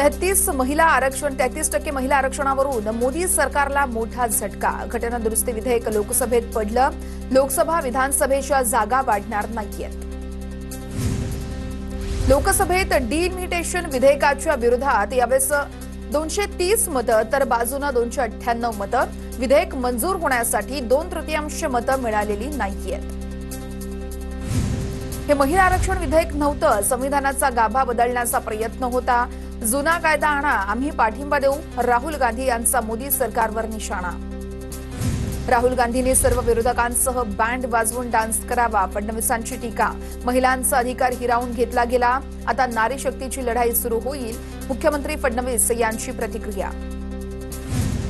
33% महिला आरक्षणावरून मोदी सरकारला मोठा झटका। घटना दुरुस्ती विधेयक लोकसभेत पडलं। लोकसभा विधानसभेच्या जागा वाढणार नाहीयेत। लोकसभेत डिलिमिटेशन विधेयकाच्या विरोधात यावेळेस 230 मतं तर बाजूने 298 मतं। विधेयक मंजूर होण्यासाठी 2/3 मतं मिळालेली नाहीयेत। हे महिला आरक्षण विधेयक नव्हतं, संविधानाचा गाभा बदलण्याचा प्रयत्न होता। जुना कायदा आणा, आम्ही पाठिंबा देऊ, राहुल गांधी यांचा मोदी सरकारवर निशाणा। राहुल गांधींनी सर्व विरोधकांसह बँड वाजवून डान्स करावा, फडणवीसांची टीका। महिलांचा अधिकार हिरावून घेतला गेला, आता नारी शक्तीची लढाई सुरू होईल, मुख्यमंत्री फडणवीस यांची प्रतिक्रिया।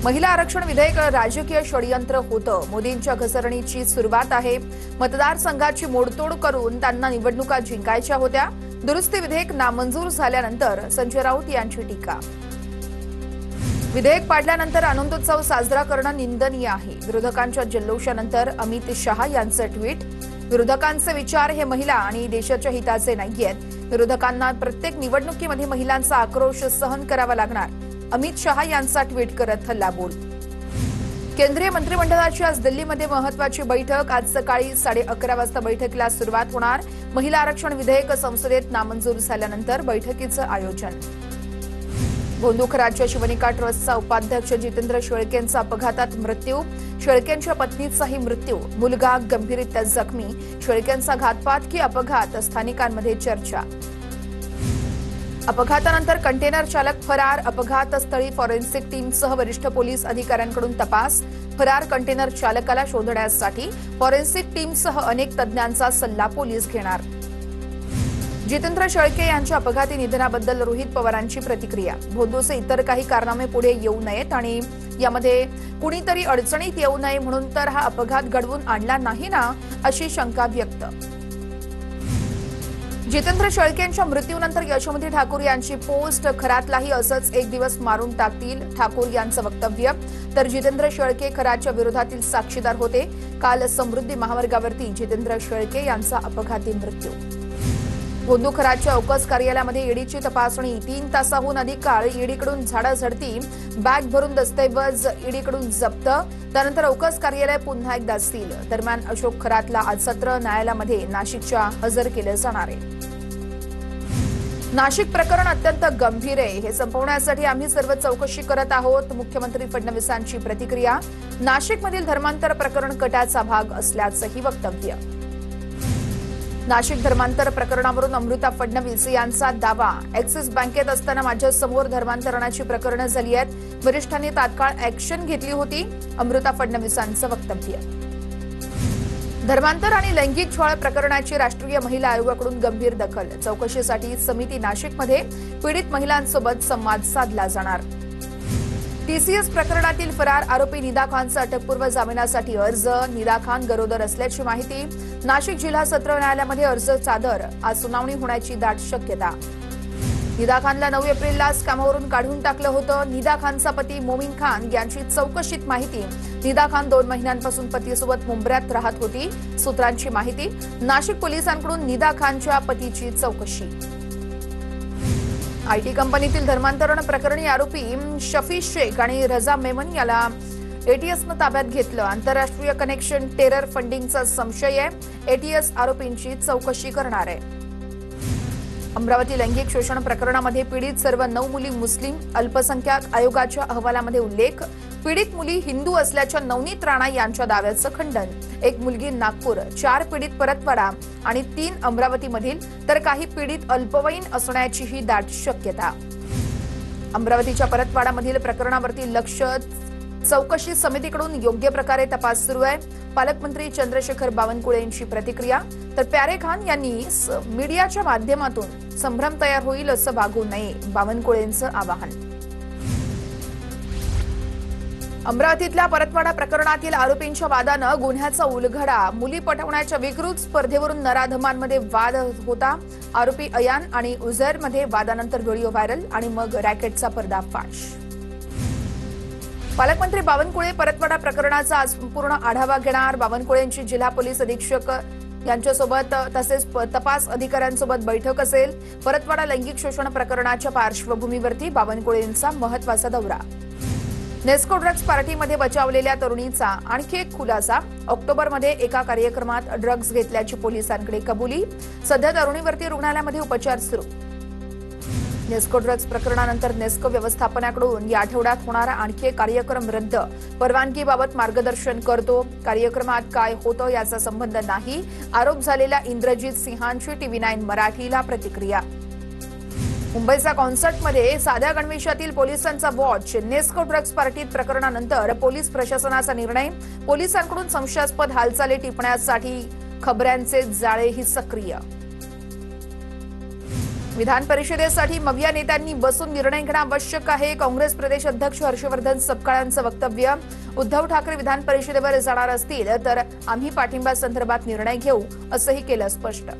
महिला आरक्षण विधेयक राजकीय षडयंत्र होतं, मोदींच्या घसरणीची सुरुवात आहे। मतदारसंघाची मोडतोड करून त्यांना निवडणुका जिंकायच्या होत्या। दुरुस्ती विधेयक नामंजूर झाल्यानंतर संजय राऊत यांची टीका। विधेयक पाडल्यानंतर आनंदोत्सव साजरा करणं निंदनीय आहे। विरोधकांच्या जल्लोषानंतर अमित शहा यांचं ट्विट। विरोधकांचे विचार हे महिला आणि देशाच्या हिताचे नाहीयेत। विरोधकांना प्रत्येक निवडणुकीमध्ये महिलांचा आक्रोश सहन करावा लागणार, अमित शहा यांचा ट्विट करत हल्लाबोल। केंद्रीय मंत्रिमंडळाची आज दिल्लीमध्ये महत्त्वाची बैठक। आज सकाळी 11:30 वाजता बैठकीला सुरुवात होणार। महिला आरक्षण विधेयक संसदेत नामंजूर झाल्यानंतर बैठकीचं आयोजन। भोंदूखराच्या शिवनिका ट्रस्टचा उपाध्यक्ष जितेंद्र शेळकेंचा अपघातात मृत्यू। शेळकेंच्या पत्नीचाही मृत्यू, मुलगा गंभीररीत्या जखमी। शेळकेंचा घातपात की अपघात, स्थानिकांमध्ये चर्चा। अपघातानंतर कंटेनर चालक फरार। अपघातस्थळी फॉरेन्सिक टीमसह वरिष्ठ पोलीस अधिकाऱ्यांकडून तपास। फरार कंटेनर चालकाला शोधण्यासाठी फॉरेन्सिक टीमसह अनेक तज्ज्ञांचा सल्ला पोलीस घेणार। जितेंद्र शेळके यांच्या अपघाती निधनाबद्दल रोहित पवारांची प्रतिक्रिया। भोंदूचे इतर काही कारनामे पुढे येऊ नयेत आणि यामध्ये कुणीतरी अडचणीत येऊ नये म्हणून तर हा अपघात घडवून आणला नाही ना, अशी शंका व्यक्त। जितेंद्र शेळकेंच्या मृत्यूनंतर यशोमती ठाकूर यांची पोस्ट। खरातलाही असंच एक दिवस मारून टाकतील, ठाकूर यांचं वक्तव्य। तर जितेंद्र शेळके खराच्या विरोधातील साक्षीदार होते। काल समृद्धी महामार्गावरती जितेंद्र शेळके यांचा अपघाती मृत्यू। भोंदूखराच्या अवकाश कार्यालयामध्ये ईडीची तपासणी। 3 तासाहून अधिक काळ ईडीकडून झाडाझडती, बॅग भरून दस्तऐवज ईडीकडून जप्त। त्यानंतर अवकाश कार्यालय पुन्हा एकदा सील। दरम्यान अशोक खरातला आज सत्र न्यायालयामध्ये नाशिकच्या हजर केले जाणार आहे। नाशिक प्रकरण अत्यंत गंभीर आहे, हे संपवण्यासाठी आम्ही सर्व चौकशी करत आहोत, मुख्यमंत्री फडणवीसांची प्रतिक्रिया। नाशिकमधील धर्मांतर प्रकरण कटाचा भाग असल्याचंही वक्तव्य। नाशिक धर्मांतर प्रकरणावरून अमृता फडणवीस यांचा दावा। ऍक्सिस बँकेत असताना माझ्यासमोर धर्मांतरणाची प्रकरणं झाली आहेत, वरिष्ठांनी तात्काळ ऍक्शन घेतली होती, अमृता फडणवीसांचं वक्तव्य। धर्मांतर आणि लैंगिक छळ प्रकरणाची राष्ट्रीय महिला आयोगाकडून गंभीर दखल। चौकशीसाठी समिती नाशिकमध्ये, पीडित महिलांसोबत संवाद साधला जाणार। टीसीएस प्रकरणातील फरार आरोपी निदा खानचा अटकपूर्व जामिनासाठी अर्ज। निदा खान गरोदर असल्याची माहिती। नाशिक जिल्हा सत्र न्यायालयामध्ये अर्ज सादर। आज सुनावणी होण्याची दाट शक्यता। निदा खानला 9 एप्रिललाच कामावरून काढून टाकलं होतं। निदा खानचा पती मोमीन खान यांची चौकशीत माहिती। निदा खान 2 महिन्यांपासून पतीसोबत मुंबऱ्यात राहत होती, सूत्रांची माहिती। नाशिक पोलिसांकडून निदा खानच्या पतीची चौकशी। आयटी कंपनीतील धर्मांतरण प्रकरणी आरोपी शफी शेख आणि रजा मेमन याला एटीएसनं ताब्यात घेतलं। आंतरराष्ट्रीय कनेक्शन टेरर फंडिंगचा संशय आहे, एटीएस आरोपींची चौकशी करणार आहे। अमरावती लैंगिक शोषण प्रकरणामध्ये पीडित सर्व 9 मुली मुस्लिम। अल्पसंख्याक आयोगाच्या अहवालामध्ये उल्लेख। पीडित मुली हिंदू असल्याच्या नवनीत राणा यांच्या दाव्याचं खंडन। 1 मुलगी नागपूर, 4 पीडित परतवाडा आणि 3 अमरावतीमधील, तर काही पीडित अल्पवयीन असण्याचीही दाट शक्यता। अमरावतीच्या परतवाडामधील प्रकरणावरती लक्ष। चौकशी समितीकडून योग्य प्रकारे तपास सुरू आहे, पालकमंत्री चंद्रशेखर बावनकुळे यांची प्रतिक्रिया। तर प्यारे खान यांनी मीडियाच्या माध्यमातून संभ्रम तयार होईल असं वागू नये, बावनकुळेंचं आवाहन। अमरावतीतल्या परतवाडा प्रकरणातील आरोपींच्या वादानं गुन्ह्याचा उलगडा। मुली पटवण्याच्या विकृत स्पर्धेवरून नराधमांमध्ये वाद होता। आरोपी अयान आणि उझैरमध्ये वादानंतर व्हिडिओ व्हायरल आणि मग रॅकेटचा पर्दाफाश। पालकमंत्री बावनकुळे परतवाडा प्रकरणाचा आज संपूर्ण आढावा घेणार। बावनकुळेंची जिल्हा पोलीस अधीक्षक यांच्यासोबत तसेच तपास अधिकाऱ्यांसोबत बैठक असेल। परतवाडा लैंगिक शोषण प्रकरणाच्या पार्श्वभूमीवरती बावनकुळेंचा महत्त्वाचा दौरा। नेस्को ड्रग्ज पार्टीमध्ये बचावलेल्या तरुणीचा आणखी एक खुलासा। ऑक्टोबरमध्ये एका कार्यक्रमात ड्रग्ज घेतल्याची पोलिसांकडे कबुली। सध्या तरुणीवरती रुग्णालयामध्ये उपचार सुरू। नेस्को ड्रग्ज प्रकरणानंतर नेस्को व्यवस्थापनाकडून या आठवड्यात होणारा आणखी एक कार्यक्रम रद्द। परवानगीबाबत मार्गदर्शन करतो, कार्यक्रमात काय होतं याचा संबंध नाही। आरोप झालेल्या इंद्रजित सिंहांची TV9 मराठीला प्रतिक्रिया। मुंबईच्या कॉन्सर्टमध्ये साध्या गणवेशातील पोलिसांचा वॉच। नेस्को ड्रग्ज पार्टी प्रकरणानंतर पोलीस प्रशासनाचा निर्णय। पोलिसांकडून संशयास्पद हालचाली टिपण्यासाठी खबऱ्यांचे जाळेही सक्रिय। विधान परिषदेसाठी मविया नेत्यांनी बसून निर्णय घेणं आवश्यक आहे। काँग्रेस प्रदेश अध्यक्ष हर्षवर्धन सपकाळांचं वक्तव्य। उद्धव ठाकरे विधान परिषदेवर जाणार असतील तर आम्ही पाठिंबा संदर्भात निर्णय घेऊ असंही केलं स्पष्ट।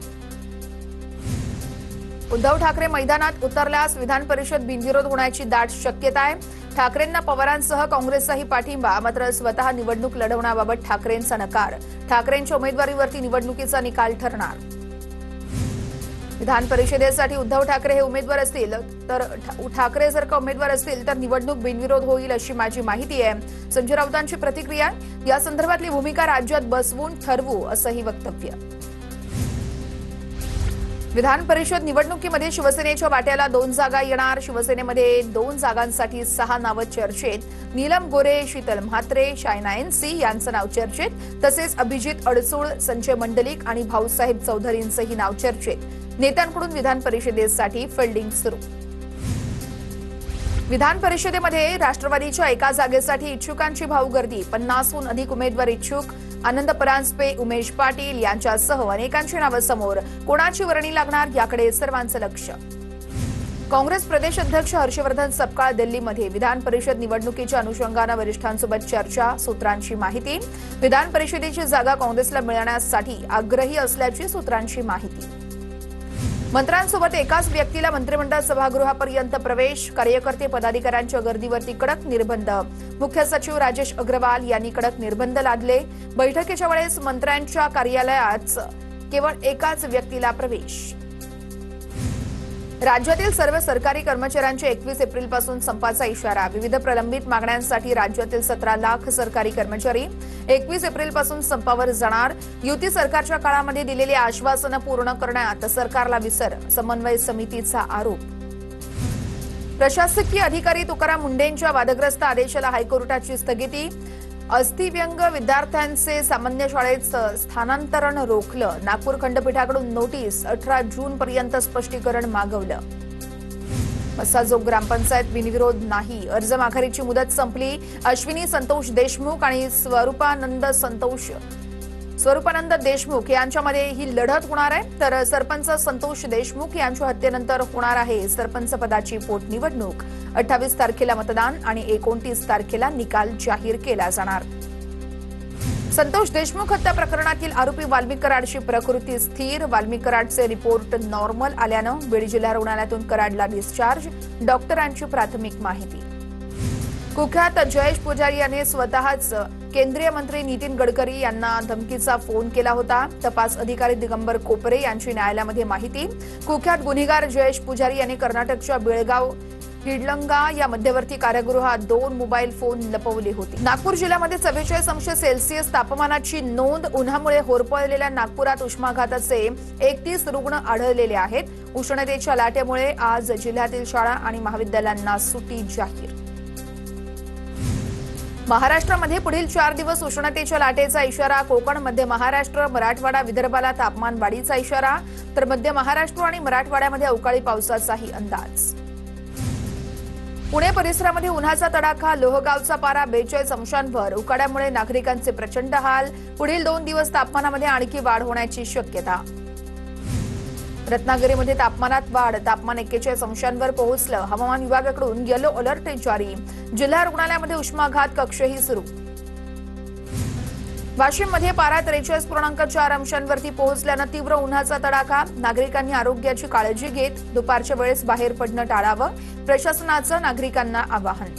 उद्धव ठाकरे मैदानात उतरल्यास विधान परिषद बिनविरोध होण्याची दाट शक्यता आहे। ठाकरेंना पवारांसह काँग्रेसचाही पाठिंबा, मात्र स्वतः निवडणूक लढवण्याबाबत ठाकरेंचा नकार। ठाकरेंच्या उमेदवारीवरती निवडणुकीचा निकाल ठरणार। विधान परिषदेसाठी उद्धव ठाकरे हे उमेदवार असतील तर ठाकरे जर का उमेदवार असतील तर निवडणूक बिनविरोध होईल अशी माझी माहिती आहे। संजय राऊतांची प्रतिक्रिया। या संदर्भातली भूमिका राज्यात बसवून ठरवू असंही वक्तव्य। विधान परिषद निवडणुकीमध्ये शिवसेनेच्या वाट्याला 2 जागा येणार। शिवसेनेमध्ये 2 जागांसाठी 6 नावं चर्चेत। नीलम गोरे, शीतल म्हात्रे, शायना NC यांचं नाव चर्चेत। तसेच अभिजित अडसूळ, संजय मंडलिक आणि भाऊसाहेब चौधरींचंही नाव चर्चेत। नेत्यांकडून विधान परिषदेसाठी फिल्डिंग सुरू। विधान परिषदेमध्ये राष्ट्रवादीच्या एका जागेसाठी इच्छुकांची भाऊगर्दी। 50हून अधिक उमेदवार इच्छुक। आनंद परांजपे, उमेश पाटील यांच्यासह अनेकांची नावं समोर। कोणाची वर्णी लागणार याकडे सर्वांचं लक्ष। काँग्रेस प्रदेश अध्यक्ष हर्षवर्धन सपकाळ दिल्लीमध्ये। विधान परिषद निवडणुकीच्या अनुषंगानं वरिष्ठांसोबत चर्चा। सूत्रांची माहिती। विधान परिषदेची जागा काँग्रेसला मिळण्यासाठी आग्रही असल्याची सूत्रांची माहिती। मंत्र्यांसोबत एकाच व्यक्तीला मंत्रिमंडळ सभागृहापर्यंत प्रवेश। कार्यकर्ते पदाधिकाऱ्यांच्या गर्दीवरती कडक निर्बंध। मुख्य सचिव राजेश अग्रवाल यांनी कडक निर्बंध लादले। बैठकीच्या वेळेस मंत्र्यांच्या कार्यालयात केवळ एकाच व्यक्तीला प्रवेश। राज्यातील सर्व सरकारी कर्मचाऱ्यांच्या 21 एप्रिलपासून संपाचा इशारा। विविध प्रलंबित मागण्यांसाठी राज्यातील 17 लाख सरकारी कर्मचारी 21 एप्रिलपासून संपावर जाणार। युती सरकारच्या काळामध्ये दिलेली आश्वासनं पूर्ण करण्यात सरकारला विसर। समन्वय समितीचा आरोप। प्रशासकीय अधिकारी तुकाराम मुंढेंच्या वादग्रस्त आदेशाला हायकोर्टाची स्थगिती। अस्थिव्यंग विद्यार्थ्यांचे सामान्य शाळेत स्थानांतरण रोखलं। नागपूर खंडपीठाकडून नोटीस। 18 जूनपर्यंत स्पष्टीकरण मागवलं। मसाजोग ग्रामपंचायत बिनविरोध नाही। अर्ज माघारीची मुदत संपली। अश्विनी संतोष देशमुख आणि स्वरूपानंद देशमुख यांच्यामध्ये ही लढत होणार आहे। तर सरपंच संतोष देशमुख यांच्या हत्येनंतर होणार आहे सरपंच पदाची पोटनिवडणूक। 28 तारखेला मतदान आणि 29 तारखेला निकाल जाहीर केला जाणार। संतोष देशमुख हत्या प्रकरणातील आरोपी वाल्मिक कराडची प्रकृती स्थिर। वाल्मिक कराडचे रिपोर्ट नॉर्मल आल्यानं बीड जिल्हा रुग्णालयातून कराडला डिस्चार्ज। डॉक्टरांची प्राथमिक माहिती। कुख्यात जयेश पुजारी याने स्वतःच केंद्रीय मंत्री नितीन गडकरी यांना धमकीचा फोन केला होता। तपास अधिकारी दिगंबर कोपरे यांची न्यायालयामध्ये माहिती। कुख्यात गुन्हेगार जयेश पुजारी यांनी कर्नाटकच्या बेळगाव हिडलंगा या मध्यवर्ती कारागृहात 2 मोबाईल फोन लपवले होते। नागपूर जिल्ह्यामध्ये 44 अंश सेल्सिअस तापमानाची नोंद। उन्हामुळे होरपळलेल्या नागपुरात उष्माघाताचे 31 रुग्ण आढळलेले आहेत। उष्णतेच्या लाटेमुळे आज जिल्ह्यातील शाळा आणि महाविद्यालयांना सुट्टी जाहीर। महाराष्ट्रामध्ये पुढील 4 दिवस उष्णतेच्या लाटेचा इशारा। कोकण, मध्य महाराष्ट्र, मराठवाडा, विदर्भाला तापमान वाढीचा इशारा। तर मध्य महाराष्ट्र आणि मराठवाड्यामध्ये अवकाळी पावसाचाही अंदाज। पुणे परिसरामध्ये उन्हाचा तडाखा। लोहगावचा पारा 42 अंशांवर। उकाड्यामुळे नागरिकांचे प्रचंड हाल। पुढील 2 दिवस तापमानामध्ये आणखी वाढ होण्याची शक्यता। रत्नागिरीमध्ये तापमानात वाढ। तापमान 41 अंशांवर पोहोचलं। हवामान विभागाकडून येलो अलर्ट जारी। जिल्हा रुग्णालयामध्ये उष्माघात कक्षही सुरू। वाशिममध्ये पारा 43.4 अंशांवरती पोहोचल्यानं तीव्र उन्हाचा तडाखा। नागरिकांनी आरोग्याची काळजी घेत दुपारच्या वेळेस बाहेर पडणं टाळावं। प्रशासनाचं नागरिकांना आवाहन।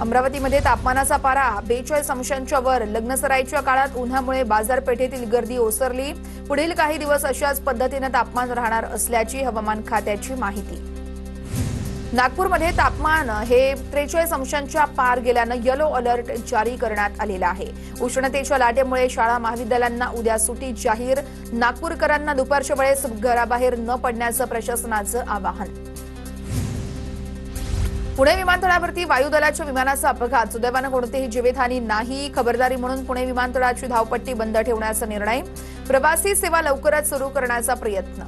अमरावतीमध्ये तापमानाचा पारा 42 अंशांच्या वर. लग्नसराईच्या काळात उन्हामुळे बाजारपेठेतील गर्दी ओसरली. पुढील काही दिवस अशाच पद्धतीने तापमान राहणार असल्याची हवामान खात्याची माहिती. नागपूरमध्ये तापमान हे 43 अंशांच्या पार गेल्यानं येलो अलर्ट जारी करण्यात आलेला आहे. उष्णतेच्या लाटेमुळे शाळा महाविद्यालयांना उद्या सुट्टी जाहीर. नागपूरकरांना दुपारच्या वेळेस घराबाहेर न पडण्याचं प्रशासनाचं आवाहन. पुणे विमानतळावरती वायुदलाच्या विमानाचा अपघात. सुदैवानं कोणतीही जीवितहानी नाही. खबरदारी म्हणून पुणे विमानतळाची धावपट्टी बंद ठेवण्याचा निर्णय. प्रवासी सेवा लवकरच सुरू करण्याचा प्रयत्न.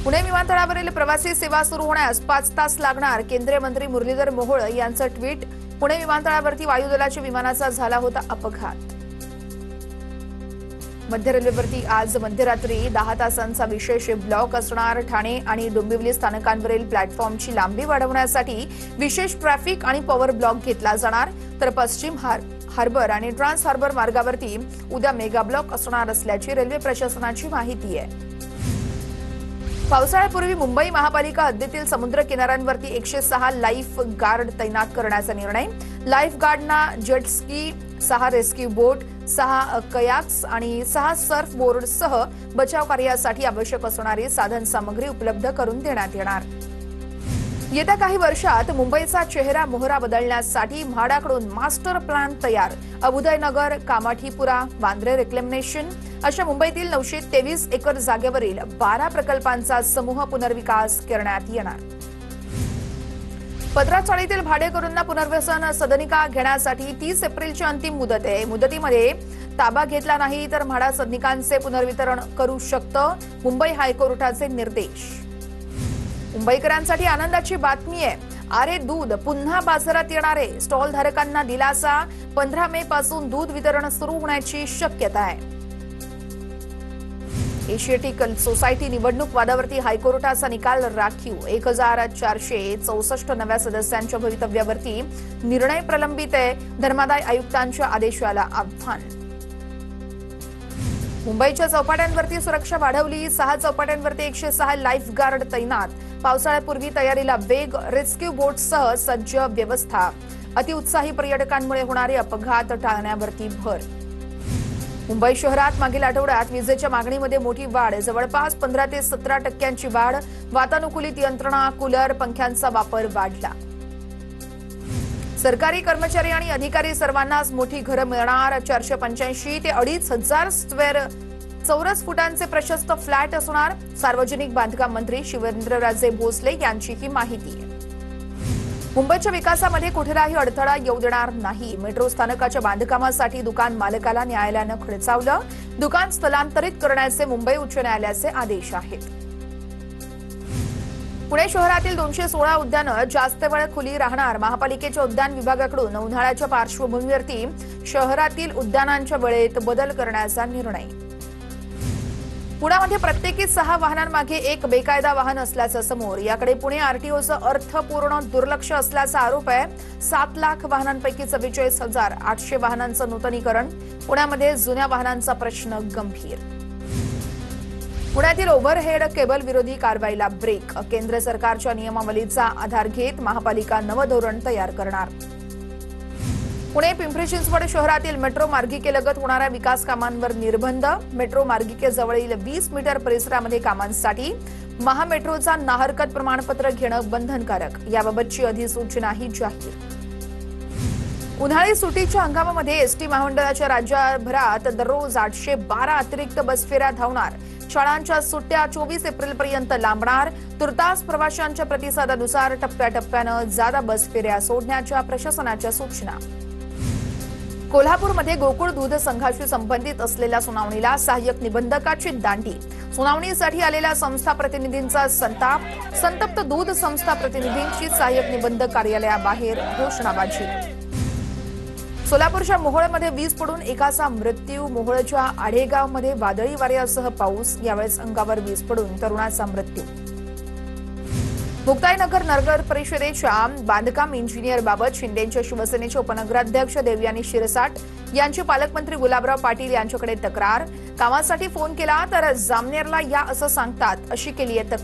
पुणे विमानतळावरील प्रवासी सेवा सुरू होण्यास 5 तास लागणार. केंद्रीय मंत्री मुरलीधर मोहोळ यांचं ट्विट. पुणे विमानतळावरती वायुदलाच्या विमानाचा झाला होता अपघात. मध्य रेल्वेवरती आज मध्यरात्री 10 तासांचा विशेष ब्लॉक असणार. ठाणे आणि डोंबिवली स्थानकांवरील प्लॅटफॉर्मची लांबी वाढवण्यासाठी विशेष ट्रॅफिक आणि पॉवर ब्लॉक घेतला जाणार. तर पश्चिम हार्बर आणि ट्रान्स हार्बर मार्गावरती उद्या मेगा ब्लॉक असणार असल्याची रेल्वे प्रशासनाची माहिती आहे. पावसाळ्यापूर्वी मुंबई महापालिका हद्दीतील समुद्र किनाऱ्यांवरती 106 लाईफ गार्ड तैनात करण्याचा निर्णय. लाईफ गार्डना जेट स्की, 6 रेस्क्यू बोट, 6 कयाक्स आणि 6 सर्फ बोर्डसह बचाव कार्यासाठी आवश्यक असणारी साधन सामग्री उपलब्ध करून देण्यात येणार. येत्या काही वर्षात मुंबईचा चेहरा मोहरा बदलण्यासाठी म्हाडाकडून मास्टर प्लॅन तयार. अभुदयनगर, कामाठीपुरा, वांद्रे रिक्लेमिनेशन अशा मुंबईतील 923 एकर जागेवरील 12 प्रकल्पांचा समूह पुनर्विकास करण्यात येणार. पत्राचाळीतील भाडेकरूंना पुनर्वसन सदनिका घेण्यासाठी 30 एप्रिलची अंतिम मुदत आहे. मुदतीमध्ये ताबा घेतला नाही तर म्हाडा सदनिकांचे पुनर्वितरण करू शकतं. मुंबई हायकोर्टाचे निर्देश. मुंबईकरांसाठी आनंदाची बातमी आहे. आरे दूध पुन्हा बाजारात येणार आहे. स्टॉल धारकांना दिलासा. 15 मे पासून दूध वितरण सुरू होण्याची शक्यता आहे. एशियाटिक सोसायटी निवडणूक वादावरती हायकोर्टाचा निकाल राखीव. 1464 नव्या सदस्यांच्या भवितव्यावरती निर्णय प्रलंबित आहे. धर्मादाय आयुक्तांच्या आदेशाला आव्हान. मुंबईच्या चौपाट्यांवरती सुरक्षा वाढवली. 6 चौपाट्यांवरती 106 लाईफ गार्ड तैनात. पावसाळ्यापूर्वी तयारीला वेग. रेस्क्यू बोटसह सज्ज व्यवस्था. अतिउत्साही पर्यटकांमुळे होणारे अपघात टाळण्यावरती भर. मुंबई शहरात मागील आठवड्यात विजेच्या मागणीमध्ये मोठी वाढ. जवळपास 15 ते 17% वाढ. वातानुकूलित यंत्रणा, कूलर, पंख्यांचा वापर वाढला. सरकारी कर्मचारी आणि अधिकारी सर्वांनाच मोठी घरं मिळणार. 485 ते 2500 चौरस फुटांचे प्रशस्त फ्लॅट असणार. सार्वजनिक बांधकाम मंत्री शिवेंद्रराजे भोसले यांची ही माहिती आहे. मुंबईच्या विकासामध्ये कुठलाही अडथळा येऊ देणार नाही. मेट्रो स्थानकाच्या बांधकामासाठी दुकान मालकाला न्यायालयानं खडसावलं. दुकान स्थलांतरित करण्याचे मुंबई उच्च न्यायालयाचे आदेश आहेत. पुणे शहरातील 216 उद्यानं जास्त वेळ खुली राहणार. महापालिकेच्या उद्यान विभागाकडून उन्हाळ्याच्या पार्श्वभूमीवरती शहरातील उद्यानांच्या वेळेत बदल करण्याचा निर्णय. पुण्यामध्ये प्रत्येकी 6 वाहनांमागे एक बेकायदा वाहन असल्याचं समोर. याकडे पुणे आरटीओचं अर्थपूर्ण दुर्लक्ष असल्याचा आरोप आहे. 7 लाख वाहनांपैकी 44,800 वाहनांचं नूतनीकरण. पुण्यामध्ये जुन्या वाहनांचा प्रश्न गंभीर. पुण्यातील ओव्हरहेड केबल विरोधी कारवाईला ब्रेक. केंद्र सरकारच्या नियमावलीचा आधार घेत महापालिका नवं धोरण तयार करणार. पुणे पिंपरी चिंचवड शहरातील मेट्रो मार्गिकेलगत होणाऱ्या विकास कामांवर निर्बंध. मेट्रो मार्गिकेजवळील 20 मीटर परिसरामध्ये कामांसाठी महामेट्रोचा नाहरकत प्रमाणपत्र घेणं बंधनकारक. याबाबतची अधिसूचनाही जाहीर. उन्हाळी सुट्टीच्या हंगामामध्ये एसटी महामंडळाच्या राज्यभरात दररोज 812 अतिरिक्त बसफेऱ्या धावणार. शाळांच्या सुट्ट्या 24 एप्रिलपर्यंत लांबणार. तुर्तास प्रवाशांच्या प्रतिसादानुसार टप्प्याटप्प्यानं जादा बसफेऱ्या सोडण्याच्या प्रशासनाच्या सूचना. कोल्हापूरमध्ये गोकुळ दूध संघाशी संबंधित असलेल्या सुनावणीला सहाय्यक निबंधकाची दांडी. सुनावणीसाठी आलेल्या संस्था प्रतिनिधींचा संताप. संतप्त दूध संस्था प्रतिनिधींची सहाय्यक निबंधक कार्यालयाबाहेर घोषणाबाजी. सोलापूरच्या मोहोळमध्ये वीज पडून एकाचा मृत्यू. मोहोळच्या आढेगावमध्ये वादळी वाऱ्यासह पाऊस. यावेळेस अंगावर वीज पडून तरुणाचा मृत्यू. मुक्ताईनगर नगर परिषदेच्या बांधकाम इंजिनियरबाबत शिंदेच्या शिवसेनेचे उपनगराध्यक्ष देवयानी शिरसाट यांची पालकमंत्री गुलाबराव पाटील यांच्याकडे तक्रार. कामासाठी फोन केला तर जामनेरला या असं सांगतात, अशी केली आहे तक्रार.